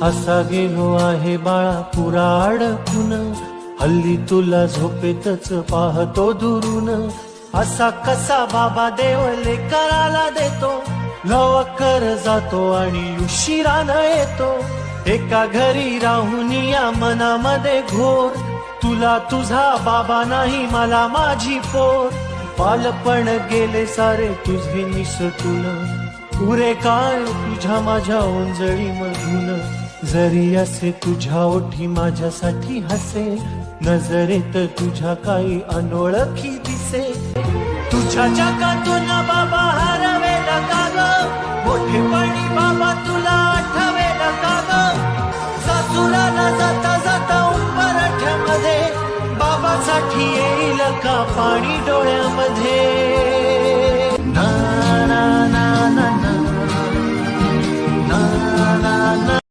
असा गेलो आहे बाळा पुरा अडकून, हल्ली तुला झोपेतच पाहतो दुरून. असा कसा बाबा देव लेकराला देतो, लवकर जातो आणि उशिरानं येतो. एका घरी राहून या मनामध्ये घोर, तुला तुझा बाबा नाही मला माझी पोर. बालपण गेले सारे तुझे निसटून, उरे काय तुझ्या माझ्या ओंजळी मधून. जरी असे तुझ्या ओठी माझ्यासाठी हसे, नजरेत तुझ्या काही अनोळखी दिसे. तुझ्या जगातून बाबा हरवेल का ग, मोठेपणी बाबा तुला आठवेल का ग. सासुराला जाता जाता उंबरठ्यामध्ये, बाबासाठी येईल का पाणी डोळ्यामध्ये.